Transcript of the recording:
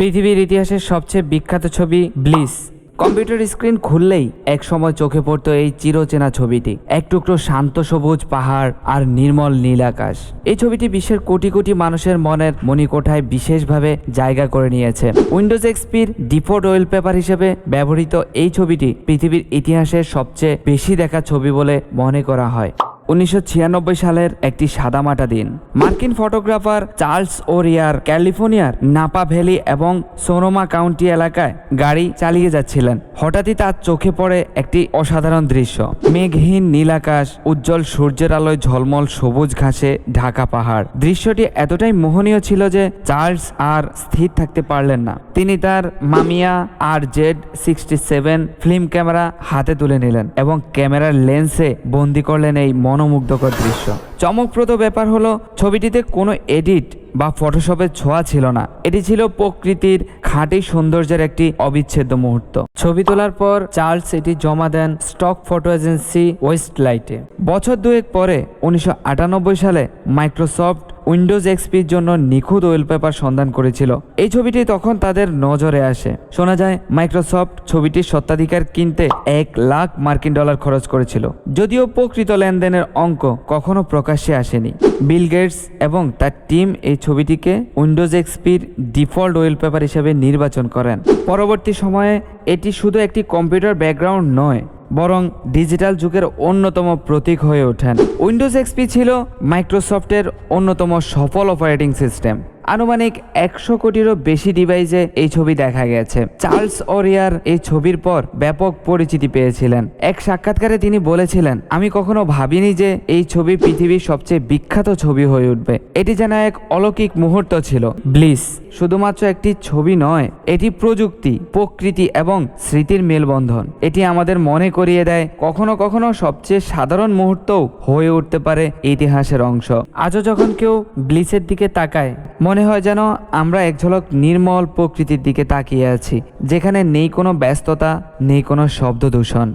পৃথিবীর ইতিহাসের সবচেয়ে বিখ্যাত ছবি ব্লিস। কম্পিউটার স্ক্রিন খুললেই একসময় চোখে পড়তো এই চিরচেনা ছবিটি, এক টুকরো শান্ত সবুজ পাহাড় আর নির্মল নীল আকাশ। এই ছবিটি বিশ্বের কোটি কোটি মানুষের মনের মণিকোঠায় বিশেষভাবে জায়গা করে নিয়েছে। উইন্ডোজ এক্সপির ডিফল্ট ওয়ালপেপার হিসেবে ব্যবহৃত এই ছবিটি পৃথিবীর ইতিহাসের সবচেয়ে বেশি দেখা ছবি বলে মনে করা হয়। 1996 সালের একটি সাদামাটা দিন, মার্কিন ফটোগ্রাফার চার্লস ওরিয়ার ক্যালিফোর্নিয়ার নাপা ভ্যালি এবং সোনোমা কাউন্টি এলাকায় গাড়ি চালিয়ে যাচ্ছিলেন। হঠাৎই তার চোখে পড়ে একটি অসাধারণ দৃশ্য। মেঘহীন নীল আকাশ, উজ্জ্বল সূর্যের আলোয় ঝলমল সবুজ ঘাসে ঢাকা পাহাড়। দৃশ্যটি এতটাই মোহনীয় ছিল যে চার্লস আর স্থির থাকতে পারলেন না। তিনি তার মামিয়া RZ67 ফিল্ম ক্যামেরা হাতে তুলে নিলেন এবং ক্যামেরার লেন্সে বন্দি করলেন এই মনোমুগ্ধকর দৃশ্য। চমকপ্রদ ব্যাপার হলো, ছবিটিতে কোনো এডিট বা ফটোশপের ছোঁয়া ছিল না। এটি ছিল প্রকৃতির খাঁটি সৌন্দর্যের একটি অবিচ্ছেদ্য মুহূর্ত। ছবি তোলার পর চার্লস এটি জমা দেন স্টক ফটো এজেন্সি ওয়েস্টলাইটে। বছর দুয়েক পরে 1998 সালে মাইক্রোসফট উইন্ডোজ এক্সপির জন্য নিখুঁত ওয়ালপেপার সন্ধান করেছিল। এই ছবিটি তখন তাদের নজরে আসে। শোনা যায় মাইক্রোসফট ছবিটির স্বত্বাধিকার কিনতে $1,00,000 খরচ করেছিল, যদিও প্রকৃত লেনদেনের অঙ্ক কখনো প্রকাশ্যে আসেনি। বিল গেটস এবং তার টিম এই ছবিটিকে উইন্ডোজ এক্সপির ডিফল্ট ওয়ালপেপার হিসেবে নির্বাচন করেন। পরবর্তী সময়ে এটি শুধু একটি কম্পিউটার ব্যাকগ্রাউন্ড নয়, বরং ডিজিটাল যুগের অন্যতম প্রতীক হয়ে ওঠেন। উইন্ডোজ এক্সপি ছিল মাইক্রোসফটের অন্যতম সফল অপারেটিং সিস্টেম। আনুমানিক 100 কোটিরও বেশি ডিভাইসে এই ছবি দেখা গেছে। চার্লস ওরিয়ার এই ছবির পর ব্যাপক পরিচিতি পেয়েছিলেন। এক সাক্ষাৎকারে তিনি বলেছিলেন, আমি কখনো ভাবিনি যে এই ছবি পৃথিবীর সবচেয়ে বিখ্যাত ছবি হয়ে উঠবে। এটি যেন এক অলৌকিক মুহূর্ত ছিল। ব্লিস শুধুমাত্র একটি ছবি নয়, এটি প্রযুক্তি, প্রকৃতি এবং স্মৃতির মেলবন্ধন। এটি আমাদের মনে করিয়ে দেয় কখনো কখনো সবচেয়ে সাধারণ মুহূর্তও হয়ে উঠতে পারে ইতিহাসের অংশ। আজও যখন কেউ ব্লিসের দিকে তাকায়, মনে হয় যেন আমরা এক ঝলক নির্মল প্রকৃতির দিকে তাকিয়ে আছি, যেখানে নেই কোনো ব্যস্ততা, নেই কোনো শব্দ দূষণ।